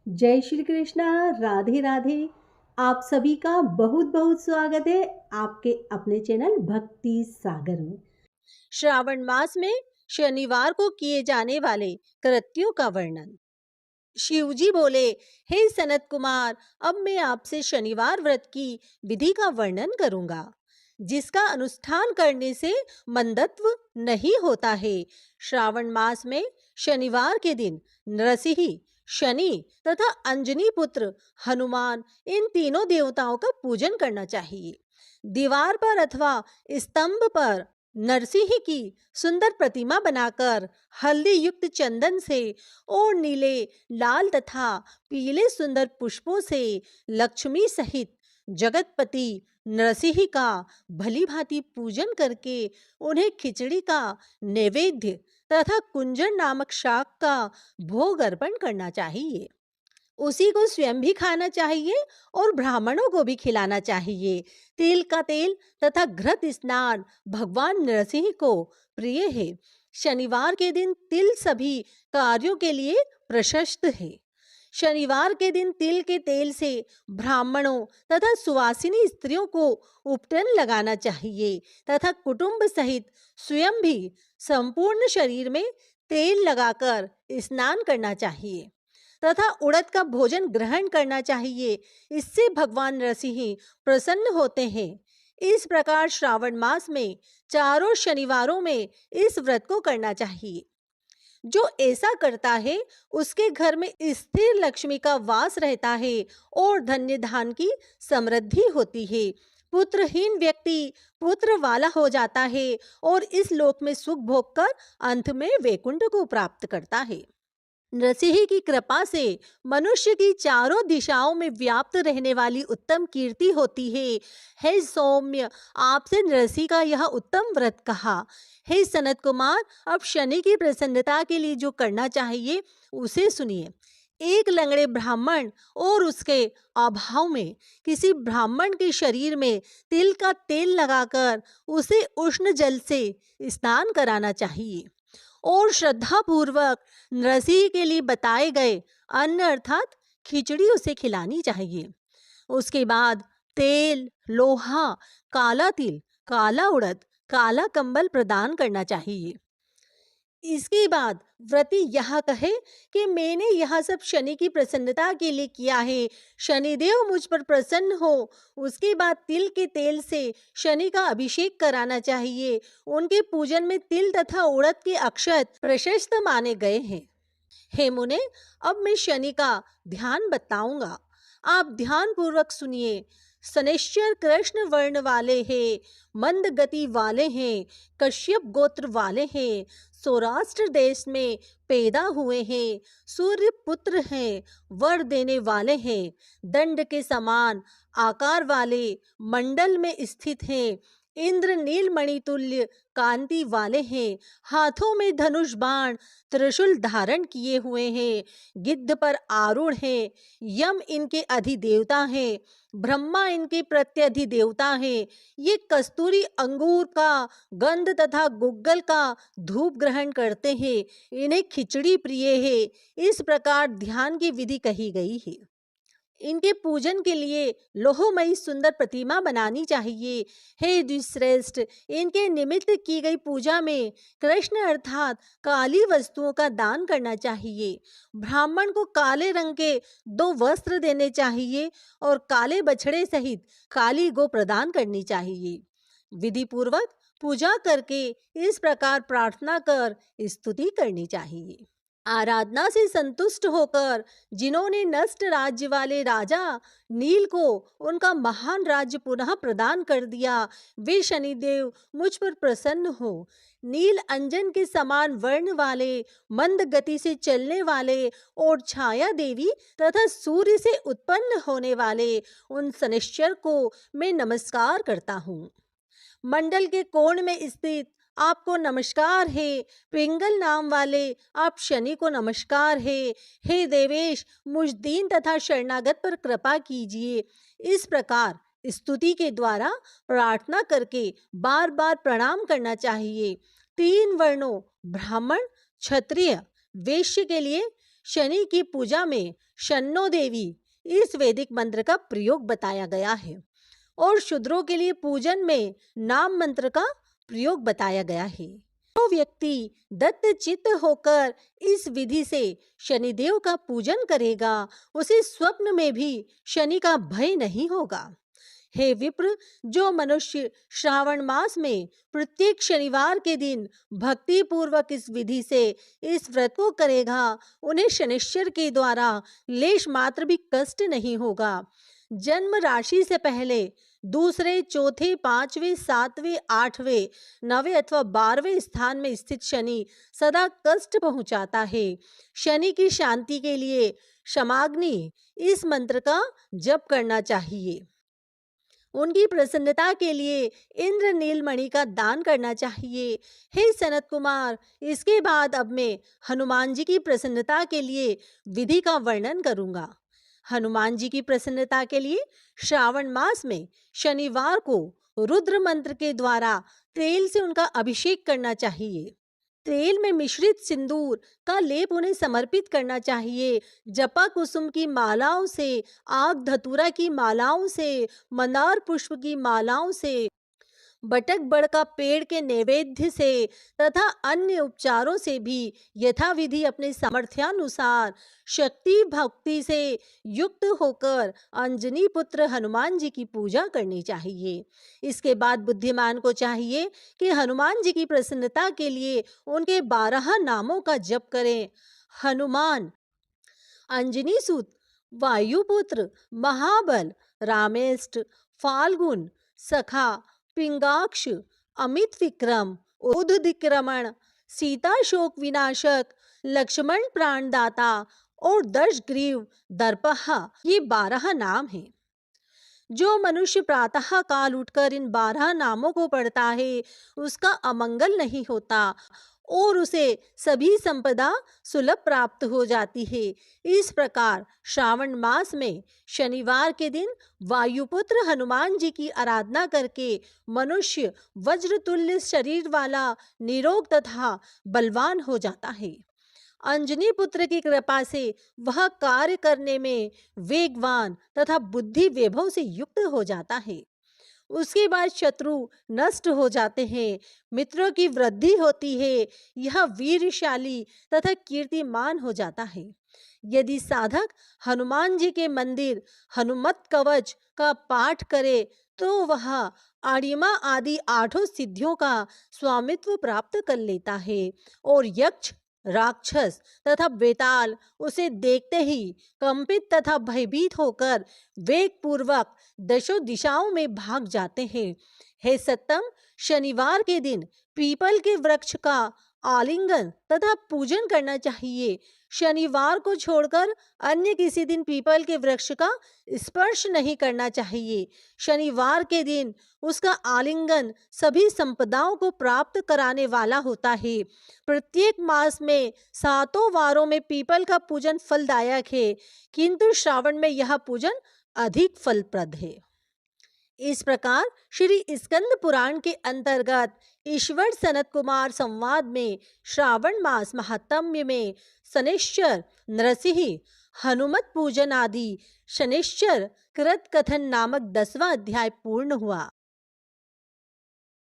जय श्री कृष्णा। राधे राधे। आप सभी का बहुत बहुत स्वागत है आपके अपने चैनल भक्ति सागर में। श्रावण मास में शनिवार को किए जाने वाले कृत्यों का वर्णन। शिवजी बोले, हे सनत कुमार, अब मैं आपसे शनिवार व्रत की विधि का वर्णन करूंगा, जिसका अनुष्ठान करने से मंदत्व नहीं होता है। श्रावण मास में शनिवार के दिन नरसिंह, शनि तथा अंजनी पुत्र हनुमान, इन तीनों देवताओं का पूजन करना चाहिए। दीवार पर अथवा स्तंभ पर नरसिंह की सुंदर प्रतिमा बनाकर हल्दी युक्त चंदन से और नीले, लाल तथा पीले सुंदर पुष्पों से लक्ष्मी सहित जगतपति नरसिंह का भली भांति पूजन करके उन्हें खिचड़ी का नैवेद्य तथा कुंजर नामक शाक का भोग अर्पण करना चाहिए। उसी को स्वयं भी खाना चाहिए और ब्राह्मणों को भी खिलाना चाहिए। तिल का तेल तथा घृत स्नान भगवान नरसिंह को प्रिय है। शनिवार के दिन तिल सभी कार्यों के लिए प्रशस्त है। शनिवार के दिन तिल के तेल से ब्राह्मणों तथा सुवासिनी स्त्रियों को उपटन लगाना चाहिए तथा कुटुंब सहित स्वयं भी संपूर्ण शरीर में तेल लगाकर स्नान करना चाहिए तथा उड़द का भोजन ग्रहण करना चाहिए। इससे भगवान नरसिंह प्रसन्न होते हैं। इस प्रकार श्रावण मास में चारों शनिवारों में इस व्रत को करना चाहिए। जो ऐसा करता है उसके घर में स्थिर लक्ष्मी का वास रहता है और धन्य धान की समृद्धि होती है। पुत्रहीन व्यक्ति पुत्र वाला हो जाता है और इस लोक में सुख भोग कर अंत में वैकुंठ को प्राप्त करता है। नरसिंह की कृपा से मनुष्य की चारों दिशाओं में व्याप्त रहने वाली उत्तम कीर्ति होती है। हे सौम्य, आपसे नरसिंह का यह उत्तम व्रत कहा। हे सनत कुमार, अब शनि की प्रसन्नता के लिए जो करना चाहिए उसे सुनिए। एक लंगड़े ब्राह्मण और उसके अभाव में किसी ब्राह्मण के शरीर में तिल का तेल लगाकर उसे उष्ण जल से स्नान कराना चाहिए और श्रद्धा पूर्वक नरसिंह के लिए बताए गए अन्न अर्थात खिचड़ी उसे खिलानी चाहिए। उसके बाद तेल, लोहा, काला तिल, काला उड़द, काला कंबल प्रदान करना चाहिए। इसके बाद व्रती यह कहे कि मैंने यह सब शनि की प्रसन्नता के लिए किया है, शनिदेव मुझ पर प्रसन्न हो। उसके बाद तिल के तेल से शनि का अभिषेक कराना चाहिए। उनके पूजन में तिल तथा उड़द के अक्षत प्रशस्त माने गए हैं। हे मुने, अब मैं शनि का ध्यान बताऊंगा, आप ध्यान पूर्वक सुनिए। शनैश्चर कृष्ण वर्ण वाले हैं, मंद गति वाले हैं, कश्यप गोत्र वाले हैं, सौराष्ट्र देश में पैदा हुए हैं, सूर्य पुत्र हैं, वर देने वाले हैं, दंड के समान आकार वाले मंडल में स्थित हैं, इंद्र नीलमणि तुल्य कांति वाले हैं, हाथों में धनुष बाण त्रिशूल धारण किए हुए हैं, गिद्ध पर आरूढ़ हैं, यम इनके अधिदेवता हैं, ब्रह्मा इनके प्रत्यधिदेवता हैं। ये कस्तूरी अंगूर का गंध तथा गुग्गल का धूप ग्रहण करते हैं। इन्हें खिचड़ी प्रिय है। इस प्रकार ध्यान की विधि कही गई है। इनके पूजन के लिए लोहमयी सुंदर प्रतिमा बनानी चाहिए। हे द्विश्रेष्ठ, इनके निमित्त की गई पूजा में कृष्ण अर्थात काली वस्तुओं का दान करना चाहिए। ब्राह्मण को काले रंग के 2 वस्त्र देने चाहिए और काले बछड़े सहित काली गो प्रदान करनी चाहिए। विधि पूर्वक पूजा करके इस प्रकार प्रार्थना कर स्तुति करनी चाहिए। आराधना से संतुष्ट होकर जिन्होंने नष्ट राज्य वाले राजा नील को उनका महान राज्य पुनः प्रदान कर दिया, वे शनिदेव मुझ पर प्रसन्न हो। नील अंजन के समान वर्ण वाले, मंद गति से चलने वाले और छाया देवी तथा सूर्य से उत्पन्न होने वाले उन शनैश्चर को मैं नमस्कार करता हूँ। मंडल के कोण में स्थित आपको नमस्कार है। पिंगल नाम वाले आप शनि को नमस्कार है। हे देवेश, मुझ दीन तथा शरणागत पर कृपा कीजिए। इस प्रकार स्तुति के द्वारा प्रार्थना करके बार बार प्रणाम करना चाहिए। 3 वर्णों ब्राह्मण, क्षत्रिय, वैश्य के लिए शनि की पूजा में शन्नो देवी इस वैदिक मंत्र का प्रयोग बताया गया है और शूद्रों के लिए पूजन में नाम मंत्र का प्रयोग बताया गया है। जो व्यक्ति दत्त चित्त होकर इस विधि से शनिदेव का पूजन करेगा, उसे स्वप्न में भी शनि का भय नहीं होगा। हे विप्र, जो मनुष्य श्रावण मास में प्रत्येक शनिवार के दिन भक्ति पूर्वक इस विधि से इस व्रत को करेगा, उन्हें शनिश्चर के द्वारा लेश मात्र भी कष्ट नहीं होगा। जन्म राशि से पहले दूसरे, चौथे, पांचवें, सातवें, आठवें, नवे अथवा 12वें स्थान में स्थित शनि सदा कष्ट पहुंचाता है। शनि की शांति के लिए शमाग्नि इस मंत्र का जप करना चाहिए। उनकी प्रसन्नता के लिए इंद्र नीलमणि का दान करना चाहिए। हे सनत कुमार, इसके बाद अब मैं हनुमान जी की प्रसन्नता के लिए विधि का वर्णन करूंगा। हनुमान जी की प्रसन्नता के लिए श्रावण मास में शनिवार को रुद्र मंत्र के द्वारा तेल से उनका अभिषेक करना चाहिए। तेल में मिश्रित सिंदूर का लेप उन्हें समर्पित करना चाहिए। जपा कुसुम की मालाओं से, आग धतूरा की मालाओं से, मंदार पुष्प की मालाओं से, बटक बड़ का पेड़ के नैवेद्य से तथा अन्य उपचारों से भी यथाविधि अपने सामर्थ्यानुसार शक्ति भक्ति से युक्त होकर अंजनी पुत्र हनुमान जी की पूजा करनी चाहिए। इसके बाद बुद्धिमान को चाहिए कि हनुमान जी की प्रसन्नता के लिए उनके 12 नामों का जप करें। हनुमान, अंजनी सुत, वायुपुत्र, महाबल, रामेष्ट, फाल्गुन, सखा, पिंगाक्ष, अमित विक्रम, उद्धतिक्रमण, सीता शोक विनाशक, लक्ष्मण प्राणदाता और दशग्रीव दर्पहा, ये 12 नाम हैं। जो मनुष्य प्रातः काल उठकर इन 12 नामों को पढ़ता है, उसका अमंगल नहीं होता और उसे सभी संपदा सुलभ प्राप्त हो जाती है। इस प्रकार श्रावण मास में शनिवार के दिन वायुपुत्र हनुमान जी की आराधना करके मनुष्य वज्रतुल्य शरीर वाला, निरोग तथा बलवान हो जाता है। अंजनी पुत्र की कृपा से वह कार्य करने में वेगवान तथा बुद्धि वैभव से युक्त हो जाता है। उसके बाद शत्रु नष्ट हो जाते हैं, मित्रों की वृद्धि होती है, यह वीरशाली तथा कीर्तिमान हो जाता है। यदि साधक हनुमान जी के मंदिर हनुमत कवच का पाठ करे तो वह आर्यमा आदि 8 सिद्धियों का स्वामित्व प्राप्त कर लेता है और यक्ष, राक्षस तथा बेताल उसे देखते ही कंपित तथा भयभीत होकर वेग पूर्वक 10 दिशाओं में भाग जाते हैं। हे सत्तम, शनिवार के दिन पीपल के वृक्ष का आलिंगन तथा पूजन करना चाहिए। शनिवार को छोड़कर अन्य किसी दिन पीपल के वृक्ष का स्पर्श नहीं करना चाहिए। शनिवार के दिन उसका आलिंगन सभी संपदाओं को प्राप्त कराने वाला होता है। प्रत्येक मास में 7 वारों में पीपल का पूजन फलदायक है, किंतु श्रावण में यह पूजन अधिक फलप्रद है। इस प्रकार श्री स्कंद पुराण के अंतर्गत ईश्वर सनत कुमार संवाद में श्रावण मास महात्म्य में शनिश्चर, नरसिंह, हनुमत पूजन आदि शनिश्चर कृत कथन नामक 10वां अध्याय पूर्ण हुआ।